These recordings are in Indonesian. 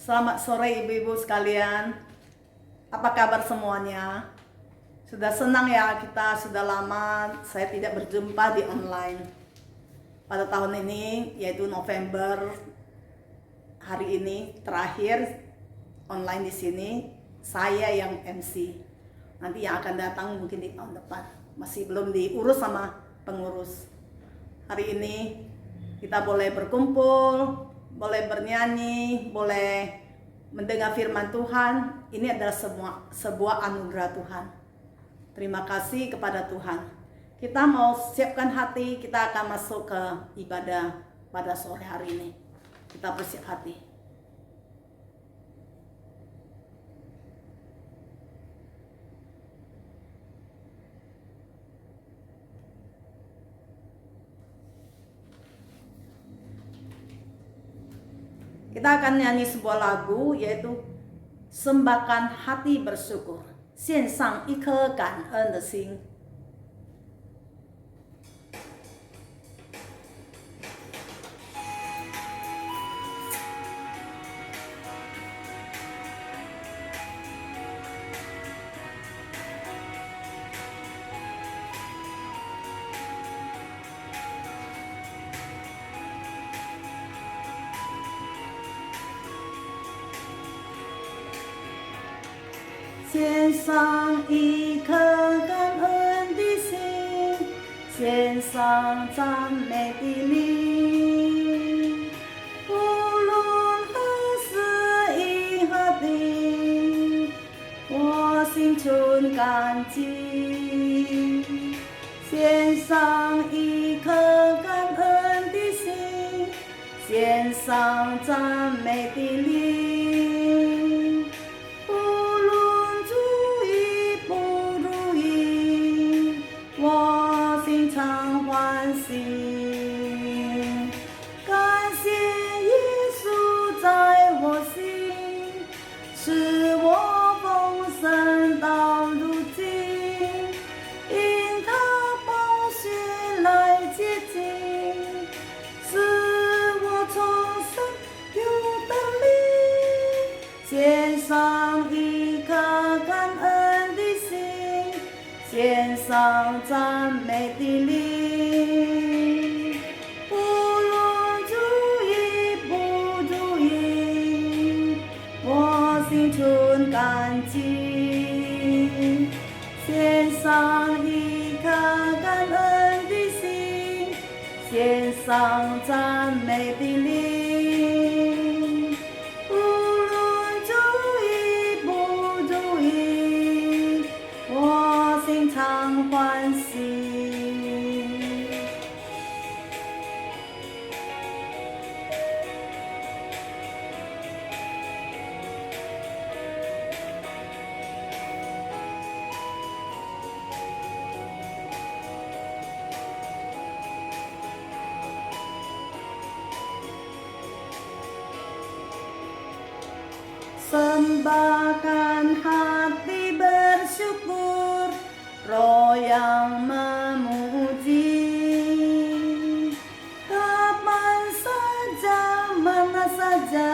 Selamat sore ibu-ibu sekalian. Apa kabar semuanya? Sudah senang ya, kita sudah lama saya tidak berjumpa di online. Pada tahun ini, yaitu November, hari ini terakhir online di sini, saya yang MC. Nanti yang akan datang mungkin di tahun depan. Masih belum diurus sama pengurus. Hari ini kita boleh berkumpul, boleh bernyanyi, boleh mendengar firman Tuhan. Ini adalah sebuah anugerah Tuhan. Terima kasih kepada Tuhan. Kita mau siapkan hati, kita akan masuk ke ibadah pada sore hari ini. Kita bersiap hati. Kita akan nyanyi sebuah lagu, yaitu Sembahkan Hati Bersyukur, 献上一颗感恩的心。献上一颗感恩的心，献上赞美的灵。无论何时以何地，我心存感激。献上一颗感恩的心，献上赞美的灵。感谢耶稣在我心，使我丰盛到如今。因他宝血来洁净，使我重生有能力。献上一颗感恩的心，献上赞美的灵。心存感激，献上一颗感恩的心，献上赞美的灵。无论注意不注意，我心常欢喜。Sembahkan hati bersyukur, roh yang memuji. Kapan saja, mana saja,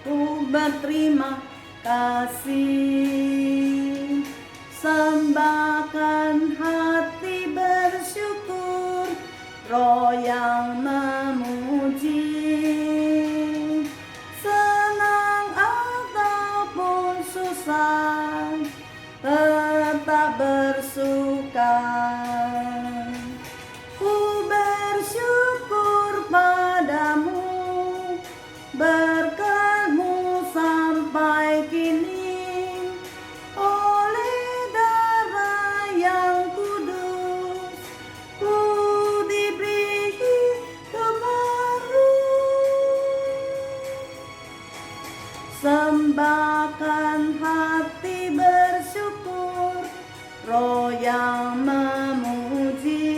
ku berterima kasih. Sembahkan hati bersyukur, roh yang memuji. Tetap bersuka. Ku bersyukur padamu, berkat-Mu sampai kini. Oleh darah yang kudus, ku diberi hidup baru. Sembahkan hati bersyukur, roh yang memuji.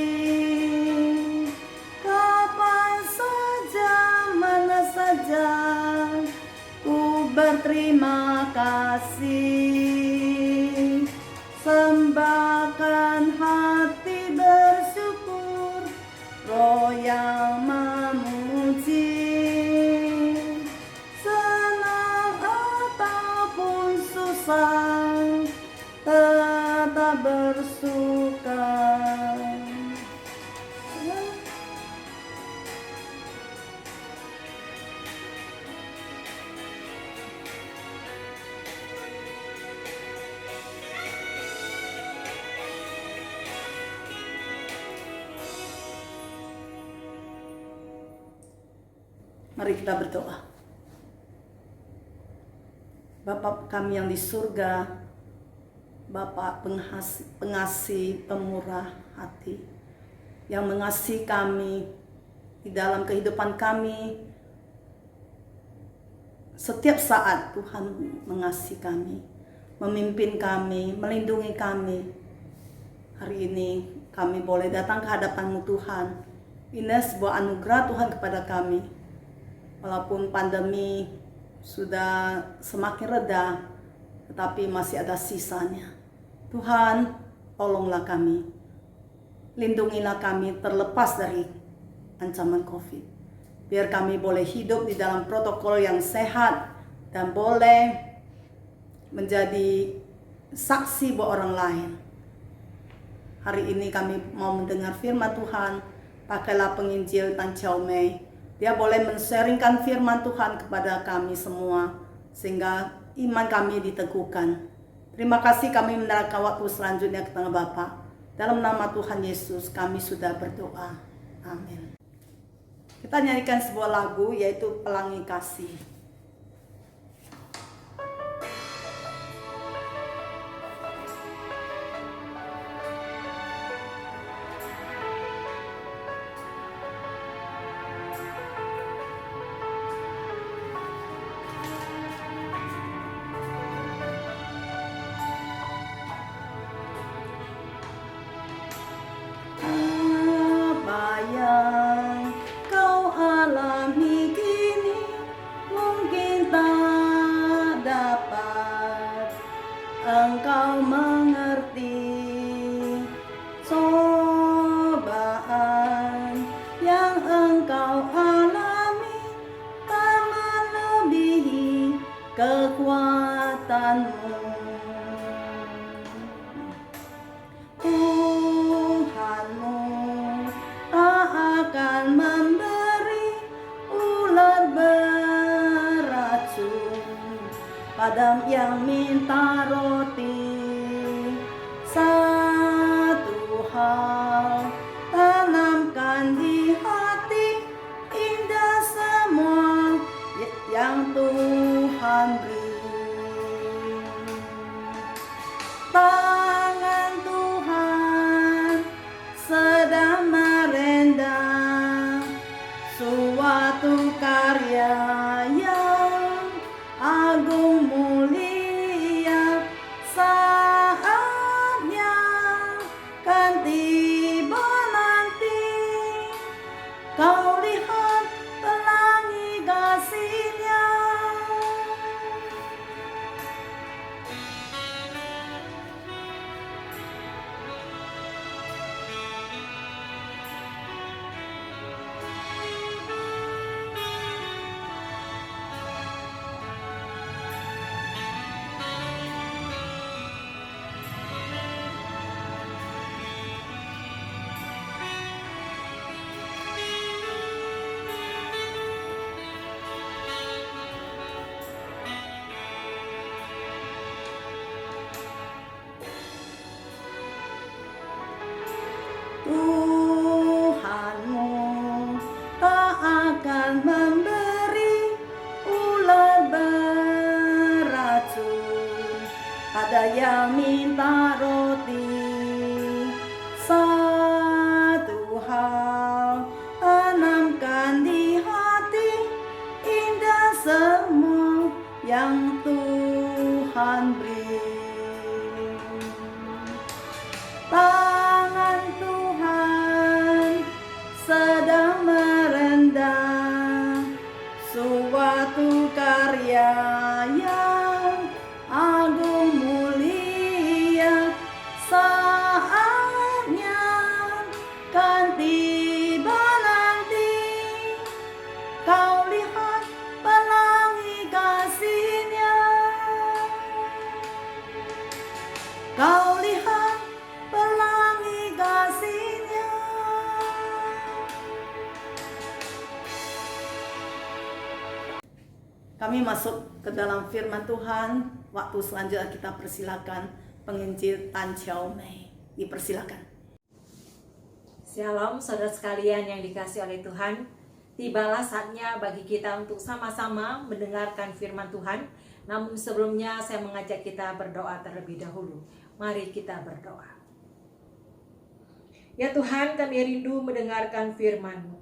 Kapan saja, mana saja, ku berterima kasih. Sembahkan hati bersyukur, roh yang memuji. Senang Mari kita berdoa. Bapa kami yang di surga, Bapa pengasih, pemurah hati, yang mengasihi kami di dalam kehidupan kami. Setiap saat Tuhan mengasihi kami, memimpin kami, melindungi kami. Hari ini kami boleh datang ke hadapan-Mu Tuhan. Ini sebuah anugerah Tuhan kepada kami. Walaupun pandemi sudah semakin reda, tetapi masih ada sisanya. Tuhan, tolonglah kami. Lindungilah kami terlepas dari ancaman COVID. Biar kami boleh hidup di dalam protokol yang sehat dan boleh menjadi saksi buat orang lain. Hari ini kami mau mendengar firman Tuhan. Pakailah penginjil Tan Chow Mei. Dia boleh men-sharingkan firman Tuhan kepada kami semua, sehingga iman kami diteguhkan. Terima kasih, kami menyerahkan waktu selanjutnya ke tangan Bapa. Dalam nama Tuhan Yesus kami sudah berdoa. Amin. Kita nyanyikan sebuah lagu, yaitu Pelangi Kasih. Engkau mengerti cobaan yang engkau alami tak melebihi kekuatanmu. Tuhanmu tak akan memberi ular beracun pada yang minta roti. Satu hal tanamkan di hati, indah semua yang Tuhan beri. Tangan Tuhan sedang merendam suatu karya yang agung mulia. Saatnya kan tiba nanti, kau lihat pelangi kasih-Nya. Tuhanmu tak akan memberi ular beracun pada yang minta roti. Satu hal tanamkan di hati, indah semua yang Tuhan beri. Tangan Tuhan sedang merendam suatu karya yang agung mulia. Saatnya kan tiba nanti, kau lihat pelangi kasih-Nya. Kau lihat pelangi kasih-Nya. Kami masuk ke dalam firman Tuhan. Waktu selanjutnya kita persilakan penginjil Tan Chow Mei. Dipersilakan. Shalom saudara sekalian yang dikasihi oleh Tuhan. Tibalah saatnya bagi kita untuk sama-sama mendengarkan firman Tuhan. Namun sebelumnya saya mengajak kita berdoa terlebih dahulu. Mari kita berdoa. Ya Tuhan, kami rindu mendengarkan firman-Mu.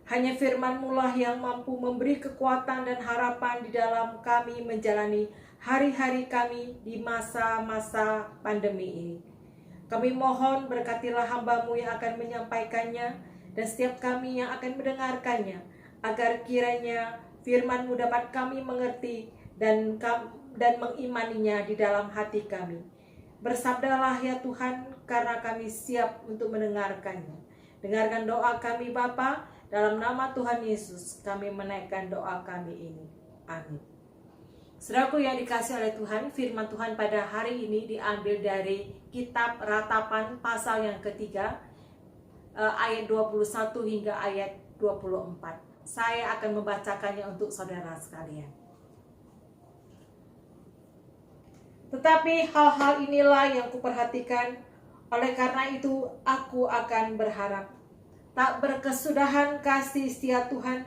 Hanya firman-Mu lah yang mampu memberi kekuatan dan harapan di dalam kami menjalani hari-hari kami di masa-masa pandemi ini. Kami mohon berkatilah hamba-Mu yang akan menyampaikannya dan setiap kami yang akan mendengarkannya, agar kiranya firman-Mu dapat kami mengerti dan mengimaninya di dalam hati kami. Bersabdalah ya Tuhan, karena kami siap untuk mendengarkannya. Dengarkan doa kami Bapa, dalam nama Tuhan Yesus kami menaikkan doa kami ini. Amin. Saudaraku yang dikasihi oleh Tuhan, firman Tuhan pada hari ini diambil dari kitab Ratapan pasal yang ketiga, ayat 21 hingga ayat 24. Saya akan membacakannya untuk saudara sekalian. Tetapi hal-hal inilah yang kuperhatikan, oleh karena itu aku akan berharap. Tak berkesudahan kasih setia Tuhan,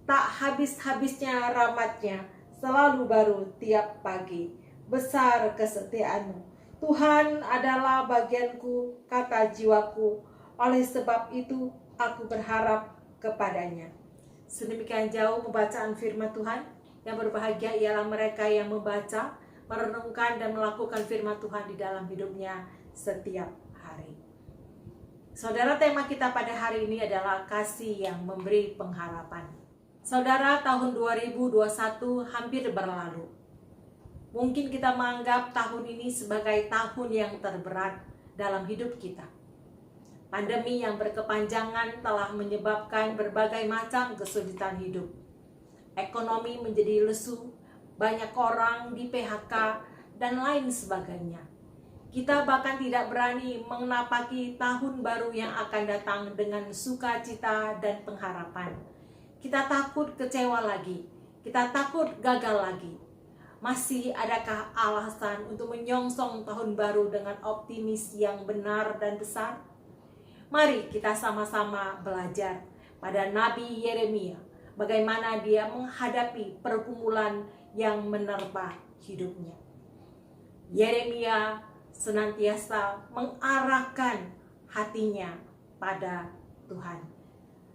tak habis-habisnya rahmat-Nya, selalu baru tiap pagi. Besar kesetiaan-Mu. Tuhan adalah bagianku, kata jiwaku. Oleh sebab itu aku berharap kepadanya. Sedemikian jauh pembacaan firman Tuhan. Yang berbahagia ialah mereka yang membaca, merenungkan dan melakukan firman Tuhan di dalam hidupnya setiap hari. Saudara, tema kita pada hari ini adalah kasih yang memberi pengharapan. Saudara, tahun 2021 hampir berlalu. Mungkin kita menganggap tahun ini sebagai tahun yang terberat dalam hidup kita. Pandemi yang berkepanjangan telah menyebabkan berbagai macam kesulitan hidup. Ekonomi menjadi lesu, banyak orang di PHK, dan lain sebagainya. Kita bahkan tidak berani menapaki tahun baru yang akan datang dengan sukacita dan pengharapan. Kita takut kecewa lagi, kita takut gagal lagi. Masih adakah alasan untuk menyongsong tahun baru dengan optimis yang benar dan besar? Mari kita sama-sama belajar pada Nabi Yeremia, bagaimana dia menghadapi pergumulan yang menerpa hidupnya. Yeremia senantiasa mengarahkan hatinya pada Tuhan.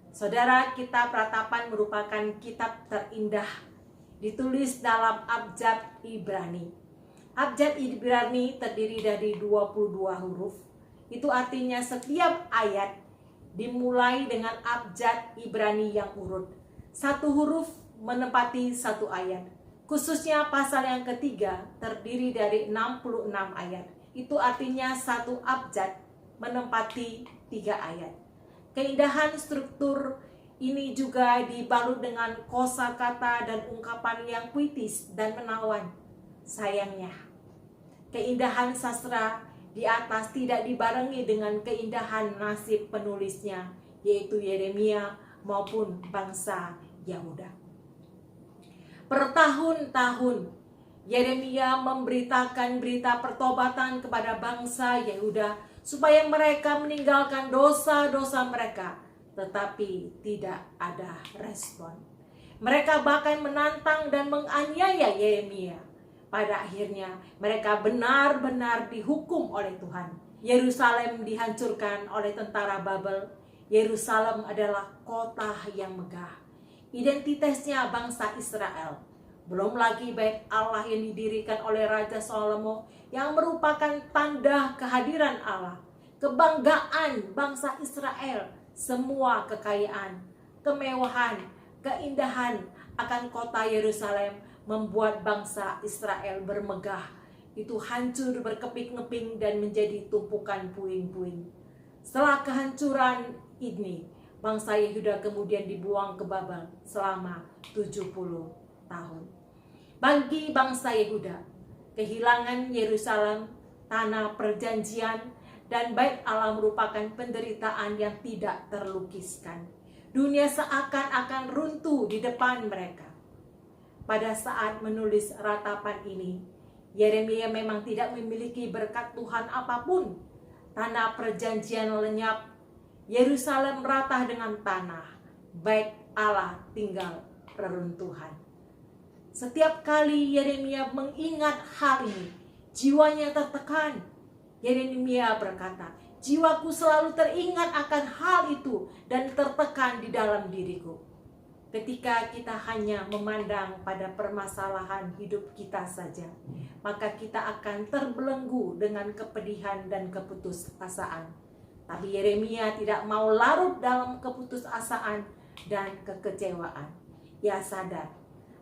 Saudara, kitab Ratapan merupakan kitab terindah, ditulis dalam abjad Ibrani. Abjad Ibrani terdiri dari 22 huruf. Itu artinya setiap ayat dimulai dengan abjad Ibrani yang urut. Satu huruf menempati satu ayat. Khususnya pasal yang ketiga terdiri dari 66 ayat. Itu artinya satu abjad menempati 3 ayat. Keindahan struktur ini juga dibalut dengan kosakata dan ungkapan yang puitis dan menawan. Sayangnya, keindahan sastra di atas tidak dibarengi dengan keindahan nasib penulisnya, yaitu Yeremia maupun bangsa Yahuda. Bertahun-tahun Yeremia memberitakan berita pertobatan kepada bangsa Yehuda supaya mereka meninggalkan dosa-dosa mereka, tetapi tidak ada respon. Mereka bahkan menantang dan menganiaya Yeremia. Pada akhirnya mereka benar-benar dihukum oleh Tuhan. Yerusalem dihancurkan oleh tentara Babel. Yerusalem adalah kota yang megah, identitasnya bangsa Israel. Belum lagi bait Allah yang didirikan oleh Raja Salomo yang merupakan tanda kehadiran Allah, kebanggaan bangsa Israel. Semua kekayaan, kemewahan, keindahan akan kota Yerusalem membuat bangsa Israel bermegah. Itu hancur berkeping-keping dan menjadi tumpukan puing-puing. Setelah kehancuran ini, bangsa Yehuda kemudian dibuang ke Babel selama 70 tahun. Bagi bangsa Yehuda, kehilangan Yerusalem, tanah perjanjian, dan bait Allah merupakan penderitaan yang tidak terlukiskan. Dunia seakan-akan runtuh di depan mereka. Pada saat menulis Ratapan ini, Yeremia memang tidak memiliki berkat Tuhan apapun. Tanah perjanjian lenyap, Yerusalem rata dengan tanah, bait Allah tinggal reruntuhan. Setiap kali Yeremia mengingat hal ini, jiwanya tertekan. Yeremia berkata, jiwaku selalu teringat akan hal itu dan tertekan di dalam diriku. Ketika kita hanya memandang pada permasalahan hidup kita saja, maka kita akan terbelenggu dengan kepedihan dan keputusasaan. Tapi Yeremia tidak mau larut dalam keputusasaan dan kekecewaan. Ia sadar,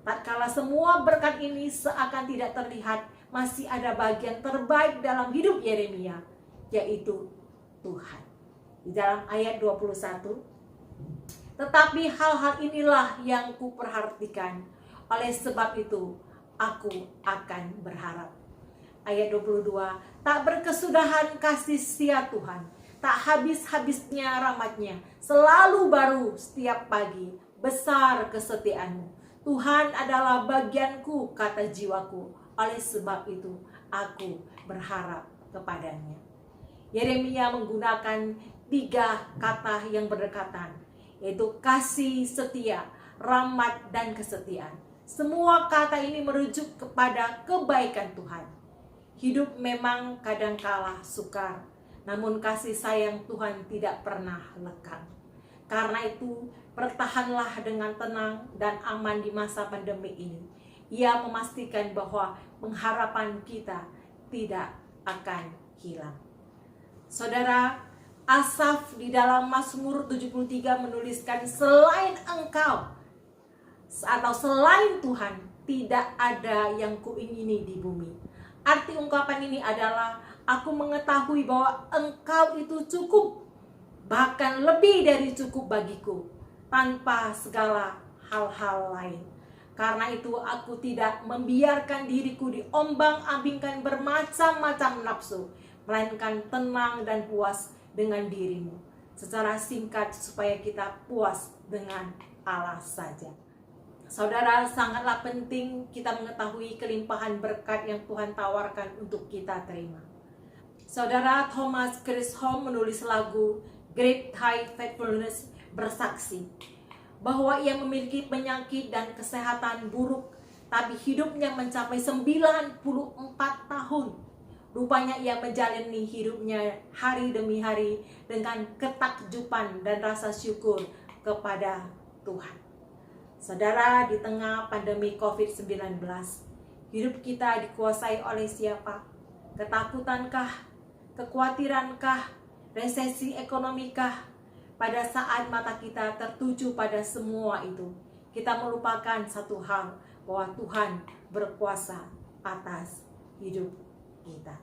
tatkala semua berkat ini seakan tidak terlihat, masih ada bagian terbaik dalam hidup Yeremia, yaitu Tuhan. Di dalam ayat 21, tetapi hal-hal inilah yang kuperhatikan, oleh sebab itu aku akan berharap. Ayat 22, tak berkesudahan kasih setia Tuhan, tak habis-habisnya rahmatnya, selalu baru setiap pagi, besar kesetiaanmu. Tuhan adalah bagianku, kata jiwaku, oleh sebab itu aku berharap kepadanya. Yeremia menggunakan 3 kata yang berdekatan, yaitu kasih, setia, rahmat, dan kesetiaan. Semua kata ini merujuk kepada kebaikan Tuhan. Hidup memang kadangkala sukar, namun kasih sayang Tuhan tidak pernah lekang. Karena itu, bertahanlah dengan tenang dan aman di masa pandemi ini. Ia memastikan bahwa pengharapan kita tidak akan hilang. Saudara, Asaf di dalam Mazmur 73 menuliskan, selain engkau atau selain Tuhan, tidak ada yang kuingini di bumi. Arti ungkapan ini adalah, aku mengetahui bahwa engkau itu cukup, bahkan lebih dari cukup bagiku, tanpa segala hal-hal lain. Karena itu aku tidak membiarkan diriku diombang-ambingkan bermacam-macam nafsu, melainkan tenang dan puas dengan dirimu. Secara singkat, supaya kita puas dengan Allah saja. Saudara, sangatlah penting kita mengetahui kelimpahan berkat yang Tuhan tawarkan untuk kita terima. Saudara, Thomas Chisholm menulis lagu Great High Faithfulness bersaksi bahwa ia memiliki penyakit dan kesehatan buruk, tapi hidupnya mencapai 94 tahun. Rupanya ia menjalani hidupnya hari demi hari dengan ketakjuban dan rasa syukur kepada Tuhan. Saudara, di tengah pandemi COVID-19, hidup kita dikuasai oleh siapa? Ketakutankah? Kekhawatirankah? Resesi ekonomikah? Pada saat mata kita tertuju pada semua itu, kita melupakan satu hal, bahwa Tuhan berkuasa atas hidup kita.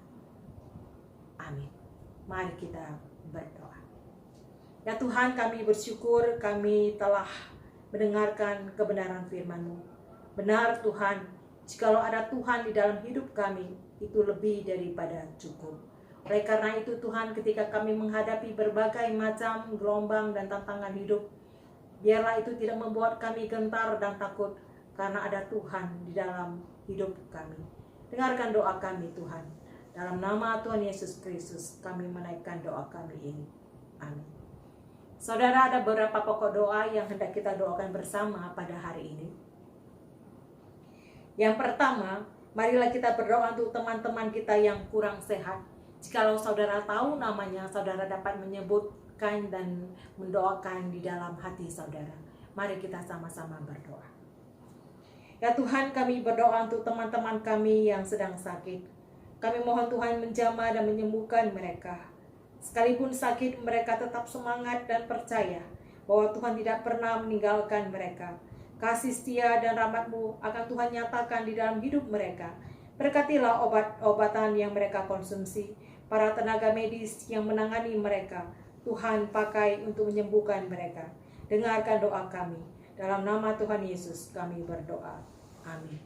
Amin. Mari kita berdoa. Ya Tuhan, kami bersyukur kami telah mendengarkan kebenaran firman-Mu. Benar Tuhan, jikalau ada Tuhan di dalam hidup kami, itu lebih daripada cukup. Oleh karena itu Tuhan, ketika kami menghadapi berbagai macam gelombang dan tantangan hidup, biarlah itu tidak membuat kami gentar dan takut, karena ada Tuhan di dalam hidup kami. Dengarkan doa kami Tuhan. Dalam nama Tuhan Yesus Kristus kami menaikkan doa kami ini. Amin. Saudara, ada beberapa pokok doa yang hendak kita doakan bersama pada hari ini. Yang pertama, marilah kita berdoa untuk teman-teman kita yang kurang sehat. Jikalau saudara tahu namanya, saudara dapat menyebutkan dan mendoakan di dalam hati saudara. Mari kita sama-sama berdoa. Ya Tuhan, kami berdoa untuk teman-teman kami yang sedang sakit. Kami mohon Tuhan menjamah dan menyembuhkan mereka. Sekalipun sakit, mereka tetap semangat dan percaya bahwa Tuhan tidak pernah meninggalkan mereka. Kasih setia dan rahmat-Mu akan Tuhan nyatakan di dalam hidup mereka. Berkatilah obat-obatan yang mereka konsumsi, para tenaga medis yang menangani mereka. Tuhan pakai untuk menyembuhkan mereka. Dengarkan doa kami. Dalam nama Tuhan Yesus kami berdoa. Amin.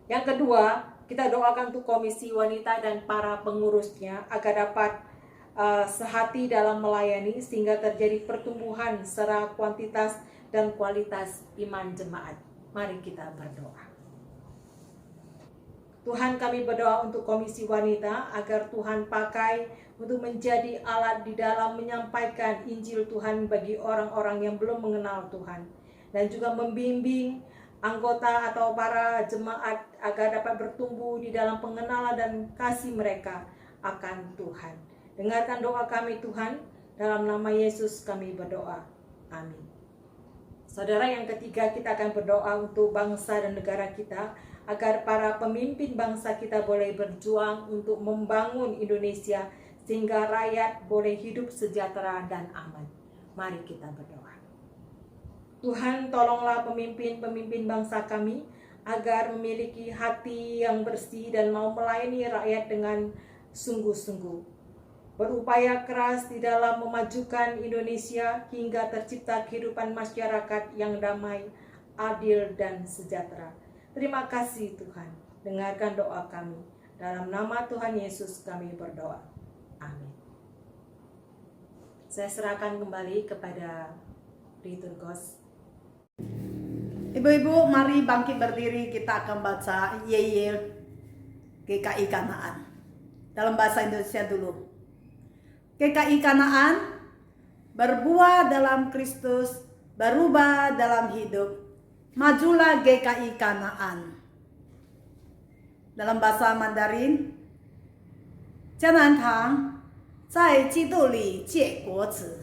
Yang kedua, kita doakan untuk Komisi Wanita dan para pengurusnya agar dapat sehati dalam melayani sehingga terjadi pertumbuhan secara kuantitas dan kualitas iman jemaat. Mari kita berdoa. Tuhan, kami berdoa untuk Komisi Wanita agar Tuhan pakai untuk menjadi alat di dalam menyampaikan Injil Tuhan bagi orang-orang yang belum mengenal Tuhan, dan juga membimbing anggota atau para jemaat agar dapat bertumbuh di dalam pengenalan dan kasih mereka akan Tuhan. Dengarkan doa kami Tuhan, dalam nama Yesus kami berdoa. Amin. Saudara, yang ketiga, kita akan berdoa untuk bangsa dan negara kita, agar para pemimpin bangsa kita boleh berjuang untuk membangun Indonesia sehingga rakyat boleh hidup sejahtera dan aman. Mari kita berdoa. Tuhan, tolonglah pemimpin-pemimpin bangsa kami agar memiliki hati yang bersih dan mau melayani rakyat dengan sungguh-sungguh. Berupaya keras di dalam memajukan Indonesia hingga tercipta kehidupan masyarakat yang damai, adil, dan sejahtera. Terima kasih Tuhan, dengarkan doa kami. Dalam nama Tuhan Yesus kami berdoa. Amin. Saya serahkan kembali kepada Riturgos. Ibu-ibu, mari bangkit berdiri, kita akan baca Yeyel GKI Kanaan. Dalam bahasa Indonesia dulu. GKI Kanaan, berbuah dalam Kristus, berubah dalam hidup. Majulah GKI Kanaan. Dalam bahasa Mandarin, 江南堂在基督里结果子，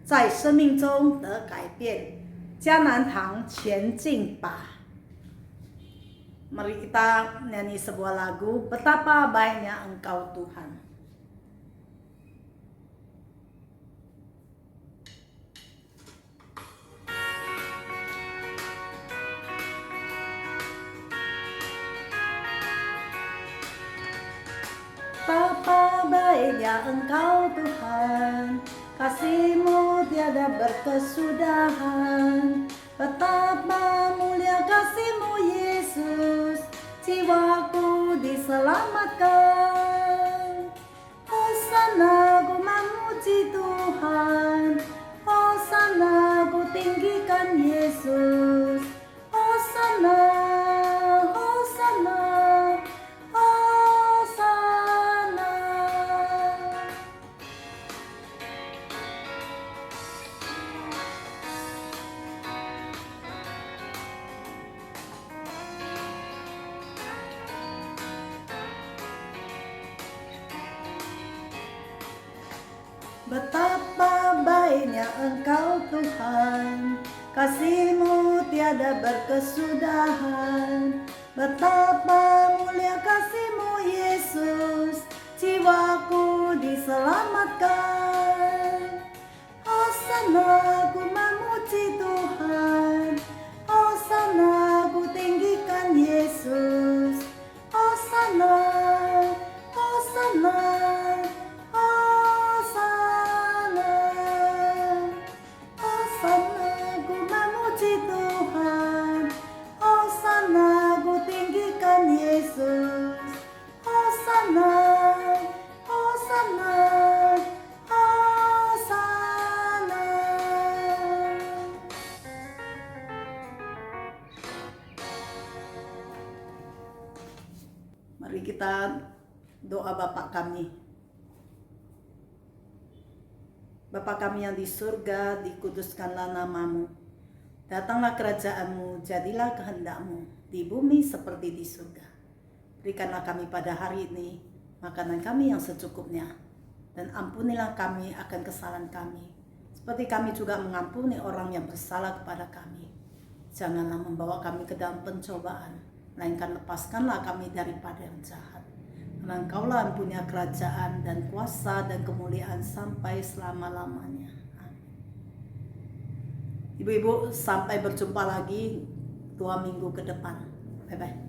在生命中得改变。江南堂前进吧。Mari kita nyanyi sebuah lagu, Betapa Baiknya Engkau Tuhan. Betapa baiknya Engkau Tuhan, kasih-Mu tiada berkesudahan. Betapa mulia kasih-Mu Yesus, jiwaku diselamatkan. Hosana ku memuji Tuhan, Hosana ku tinggikan Yesus. Hosana, Hosana, Hosana. Betapa baiknya Engkau Tuhan, kasih-Mu tiada berkesudahan. Betapa mulia kasih-Mu Yesus, jiwaku diselamatkan. Hosana ku memuji Tuhan, Hosana ku tinggikan Yesus. Hosana, Hosana, Hosana. Hosana ku memuji Tuhan, Hosana ku tinggikan Yesus. Hosana, Hosana, Hosana. Mari kita doa Bapa kami. Bapa kami yang di surga, dikuduskanlah nama-Mu. Datanglah kerajaan-Mu, jadilah kehendak-Mu di bumi seperti di surga. Berikanlah kami pada hari ini makanan kami yang secukupnya, dan ampunilah kami akan kesalahan kami, seperti kami juga mengampuni orang yang bersalah kepada kami. Janganlah membawa kami ke dalam pencobaan, melainkan lepaskanlah kami daripada yang jahat. Karena Engkaulah yang punya kerajaan dan kuasa dan kemuliaan sampai selama-lamanya. Amin. Ibu-ibu, sampai berjumpa lagi 2 minggu ke depan. Bye-bye.